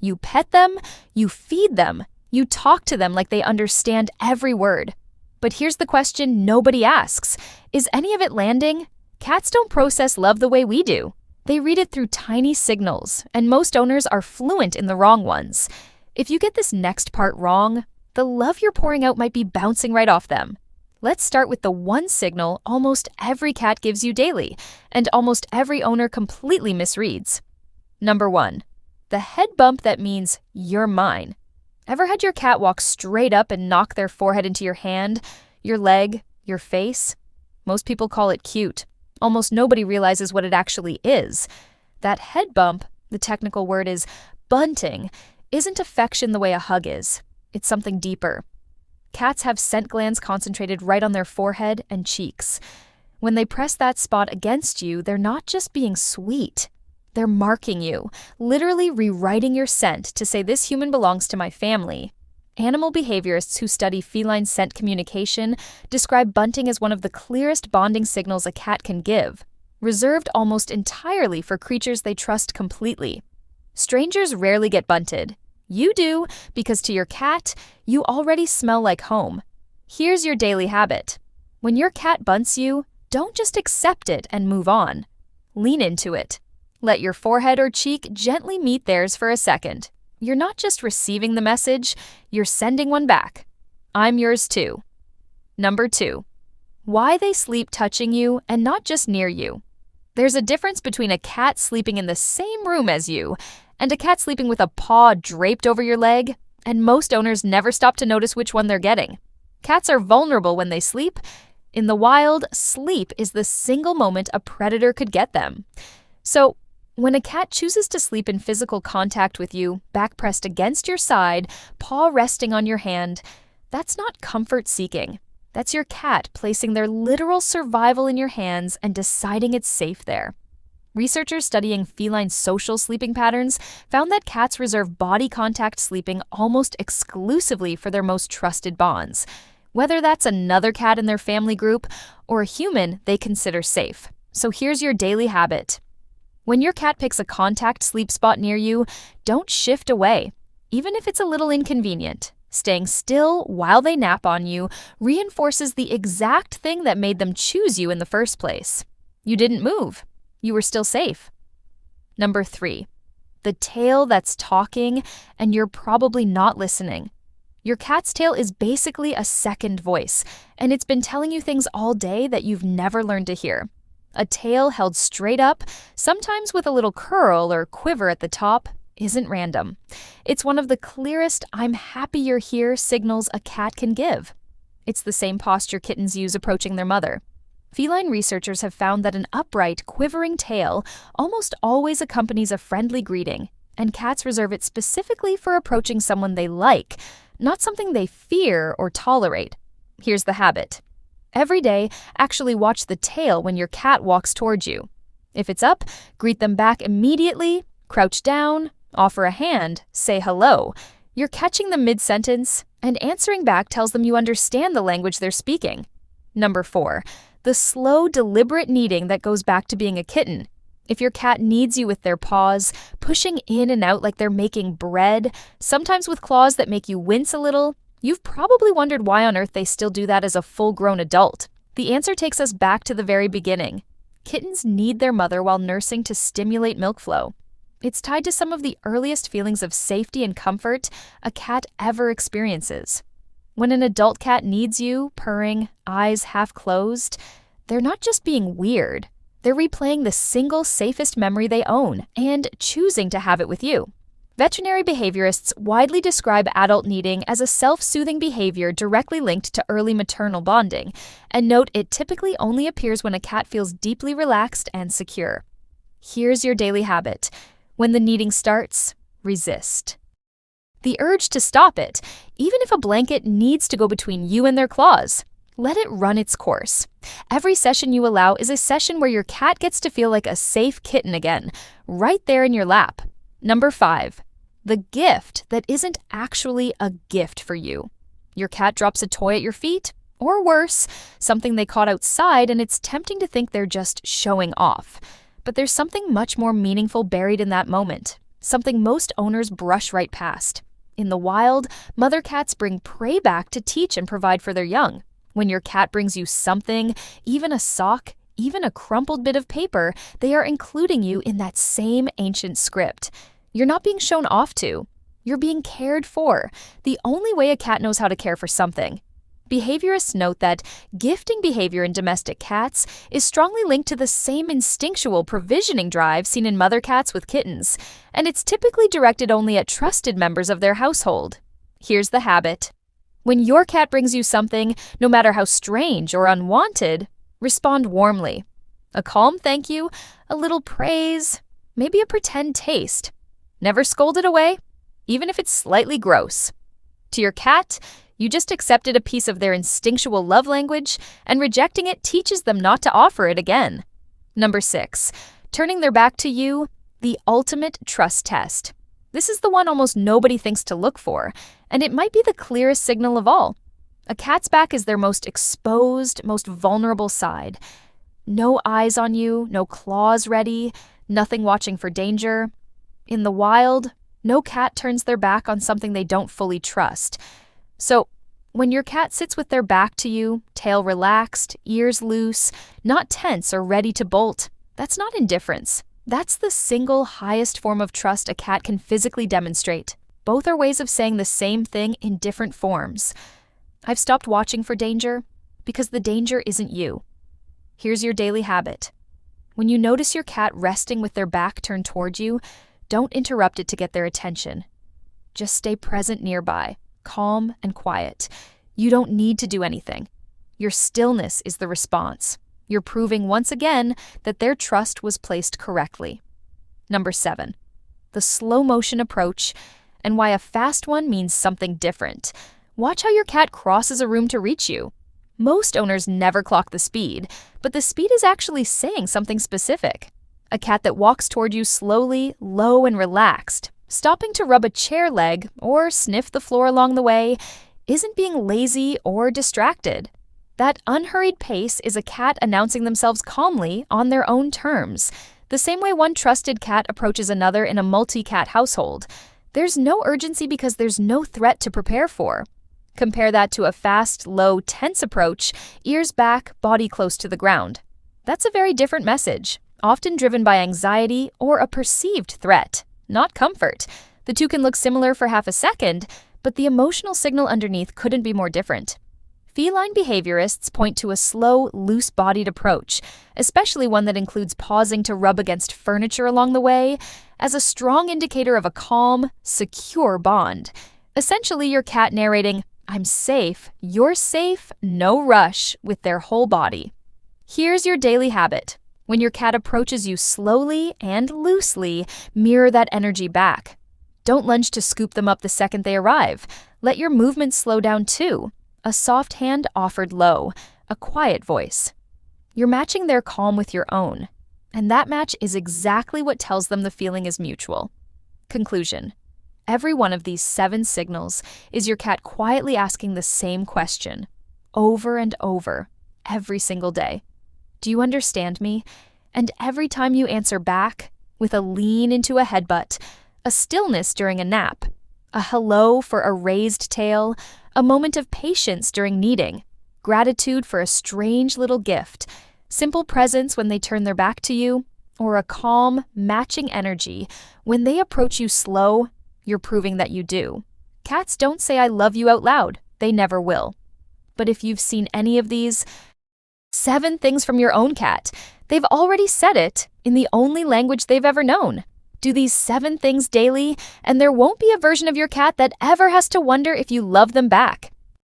You pet them, you feed them, you talk to them like they understand every word. But here's the question nobody asks. Is any of it landing? Cats don't process love the way we do. They read it through tiny signals, and most owners are fluent in the wrong ones. If you get this next part wrong, the love you're pouring out might be bouncing right off them. Let's start with the one signal almost every cat gives you daily, and almost every owner completely misreads. Number 1, the head bump that means you're mine. Ever had your cat walk straight up and knock their forehead into your hand, your leg, your face? Most people call it cute. Almost nobody realizes what it actually is. That head bump, the technical word is bunting, isn't affection the way a hug is. It's something deeper. Cats have scent glands concentrated right on their forehead and cheeks. When they press that spot against you, they're not just being sweet. They're marking you, literally rewriting your scent to say this human belongs to my family. Animal behaviorists who study feline scent communication describe bunting as one of the clearest bonding signals a cat can give, reserved almost entirely for creatures they trust completely. Strangers rarely get bunted. You do, because to your cat, you already smell like home. Here's your daily habit. When your cat bunts you, don't just accept it and move on. Lean into it. Let your forehead or cheek gently meet theirs for a second. You're not just receiving the message, you're sending one back. I'm yours too. Number 2, why they sleep touching you and not just near you. There's a difference between a cat sleeping in the same room as you and a cat sleeping with a paw draped over your leg, and most owners never stop to notice which one they're getting. Cats are vulnerable when they sleep. In the wild, sleep is the single moment a predator could get them. So, when a cat chooses to sleep in physical contact with you, back pressed against your side, paw resting on your hand, that's not comfort seeking. That's your cat placing their literal survival in your hands and deciding it's safe there. Researchers studying feline social sleeping patterns found that cats reserve body contact sleeping almost exclusively for their most trusted bonds, whether that's another cat in their family group or a human they consider safe. So here's your daily habit. When your cat picks a contact sleep spot near you, don't shift away, even if it's a little inconvenient. Staying still while they nap on you reinforces the exact thing that made them choose you in the first place. You didn't move. You were still safe. Number 3, the tail that's talking and you're probably not listening. Your cat's tail is basically a second voice, and it's been telling you things all day that you've never learned to hear. A tail held straight up, sometimes with a little curl or quiver at the top, isn't random. It's one of the clearest "I'm happy you're here" signals a cat can give. It's the same posture kittens use approaching their mother. Feline researchers have found that an upright, quivering tail almost always accompanies a friendly greeting, and cats reserve it specifically for approaching someone they like, not something they fear or tolerate. Here's the habit. Every day, actually watch the tail when your cat walks towards you. If it's up, greet them back immediately, crouch down, offer a hand, say hello. You're catching them mid-sentence, and answering back tells them you understand the language they're speaking. Number 4, the slow, deliberate kneading that goes back to being a kitten. If your cat kneads you with their paws, pushing in and out like they're making bread, sometimes with claws that make you wince a little, you've probably wondered why on earth they still do that as a full-grown adult. The answer takes us back to the very beginning. Kittens need their mother while nursing to stimulate milk flow. It's tied to some of the earliest feelings of safety and comfort a cat ever experiences. When an adult cat needs you, purring, eyes half closed, they're not just being weird. They're replaying the single safest memory they own and choosing to have it with you. Veterinary behaviorists widely describe adult kneading as a self-soothing behavior directly linked to early maternal bonding, and note it typically only appears when a cat feels deeply relaxed and secure. Here's your daily habit. When the kneading starts, resist. The urge to stop it, even if a blanket needs to go between you and their claws. Let it run its course. Every session you allow is a session where your cat gets to feel like a safe kitten again, right there in your lap. Number 5, the gift that isn't actually a gift for you. Your cat drops a toy at your feet, or worse, something they caught outside, and it's tempting to think they're just showing off. But there's something much more meaningful buried in that moment. something most owners brush right past. In the wild, mother cats bring prey back to teach and provide for their young. When your cat brings you something, even a sock, even a crumpled bit of paper, they are including you in that same ancient script. You're not being shown off to. You're being cared for, the only way a cat knows how to care for something. Behaviorists note that gifting behavior in domestic cats is strongly linked to the same instinctual provisioning drive seen in mother cats with kittens, and it's typically directed only at trusted members of their household. Here's the habit. When your cat brings you something, no matter how strange or unwanted, respond warmly. A calm thank you, a little praise, maybe a pretend taste. Never scold it away, even if it's slightly gross. To your cat, you just accepted a piece of their instinctual love language, and rejecting it teaches them not to offer it again. Number 6, turning their back to you, the ultimate trust test. This is the one almost nobody thinks to look for, and it might be the clearest signal of all. A cat's back is their most exposed, most vulnerable side. No eyes on you, no claws ready, nothing watching for danger. In the wild, no cat turns their back on something they don't fully trust. So, when your cat sits with their back to you, tail relaxed, ears loose, not tense or ready to bolt, that's not indifference. That's the single highest form of trust a cat can physically demonstrate. Both are ways of saying the same thing in different forms. I've stopped watching for danger because the danger isn't you. Here's your daily habit. When you notice your cat resting with their back turned toward you, don't interrupt it to get their attention. Just stay present nearby, calm and quiet. You don't need to do anything. Your stillness is the response. You're proving once again that their trust was placed correctly. Number 7, the slow motion approach and why a fast one means something different. Watch how your cat crosses a room to reach you. Most owners never clock the speed, but the speed is actually saying something specific. A cat that walks toward you slowly, low and relaxed, stopping to rub a chair leg or sniff the floor along the way, isn't being lazy or distracted. That unhurried pace is a cat announcing themselves calmly on their own terms, the same way one trusted cat approaches another in a multi-cat household. There's no urgency because there's no threat to prepare for. Compare that to a fast, low, tense approach, ears back, body close to the ground. That's a very different message, often driven by anxiety or a perceived threat, not comfort. The two can look similar for half a second, but the emotional signal underneath couldn't be more different. Feline behaviorists point to a slow, loose-bodied approach, especially one that includes pausing to rub against furniture along the way, as a strong indicator of a calm, secure bond. Essentially, your cat narrating, "I'm safe, you're safe, no rush," with their whole body. Here's your daily habit. When your cat approaches you slowly and loosely, mirror that energy back. Don't lunge to scoop them up the second they arrive. Let your movements slow down too. A soft hand offered low, a quiet voice. You're matching their calm with your own, and that match is exactly what tells them the feeling is mutual. Conclusion. Every one of these 7 signals is your cat quietly asking the same question, over and over, every single day. Do you understand me? And every time you answer back, with a lean into a headbutt, a stillness during a nap, a hello for a raised tail, a moment of patience during kneading, gratitude for a strange little gift, simple presence when they turn their back to you, or a calm, matching energy when they approach you slow, you're proving that you do. Cats don't say "I love you" out loud. They never will. But if you've seen any of these 7 things from your own cat, they've already said it in the only language they've ever known. Do these 7 things daily, and there won't be a version of your cat that ever has to wonder if you love them back.